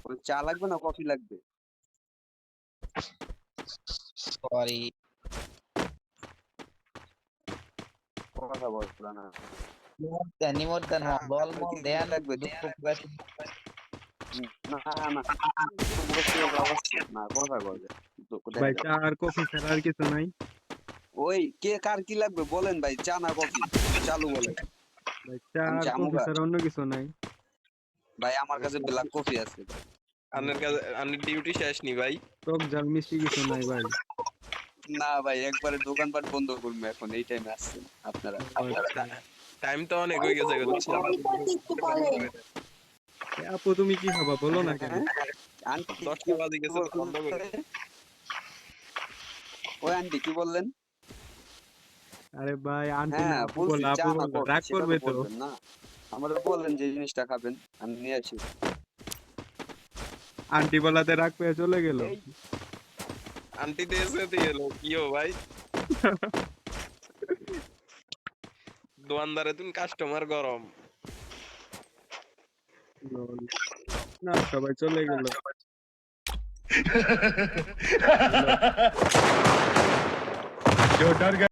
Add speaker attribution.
Speaker 1: ওই চা লাগবে না কফি লাগবে?
Speaker 2: সরি।
Speaker 1: কথা বলবো না।
Speaker 2: নিমন্ত্রণ বল মল
Speaker 1: কি
Speaker 2: দেন
Speaker 1: লাগবে?
Speaker 2: দুঃখ প্রকাশ।
Speaker 1: না না, দুঃখ প্রকাশ করার অবস্থা না, কথা বলবে দেখা
Speaker 3: ভাই
Speaker 1: যাবে।
Speaker 3: চা আর কফি ছাড়া আর কিছু নাই?
Speaker 1: ওই কে কার কি লাগবে বলেন ভাই, চা না কফি? চালু বলেন।
Speaker 3: ভাই চা
Speaker 1: আমি
Speaker 3: আর কফি
Speaker 1: জামুগা
Speaker 3: ছাড়া অন্য কিছু নাই?
Speaker 1: ভাই, আমার কাছে ব্ল্যাক কফি আছে ভাই।
Speaker 4: আপনার কাছে আপনার ডিউটি শেষ নি ভাই?
Speaker 3: টক ঝাল মিষ্টি কিছু নাই ভাই?
Speaker 1: না ভাই, একবারে দোকানপাট বন্ধ করবো এখন, এই টাইমে আসছেন আপনারা।
Speaker 3: আচ্ছা।
Speaker 4: টাইম তো অনেক হয়ে গেছে গো।
Speaker 3: আপু তুমি কি খাবা বলো না কেন?
Speaker 1: হ্যাঁ? আন্টি
Speaker 4: 10টা বাজে গেছে তো বন্ধ করে।
Speaker 1: ওই আন্টি কি বললেন?
Speaker 3: আরে ভাই আন্টি না
Speaker 1: হ্যাঁ
Speaker 3: আপু
Speaker 1: বলছি,
Speaker 3: বলো,
Speaker 1: চা
Speaker 3: আপু
Speaker 1: না
Speaker 3: বলো,
Speaker 1: কফি
Speaker 3: রাগ
Speaker 1: সেটা
Speaker 3: করবে
Speaker 1: তো
Speaker 3: তো?
Speaker 1: বলবেন না। আমাদের বলেন যে জিনিসটা খাবেন, আমি নিয়ে আসি।
Speaker 3: আন্টি বলাতে রাগ পেয়ে চলে গেল।
Speaker 4: আন্টি দিয়েছে দিয়ে এলো কিও ভাই? দোয়ানদারে তুমি কাস্টমার গরম।
Speaker 3: লল। না সবাই চলে গেল।
Speaker 5: जो डर गया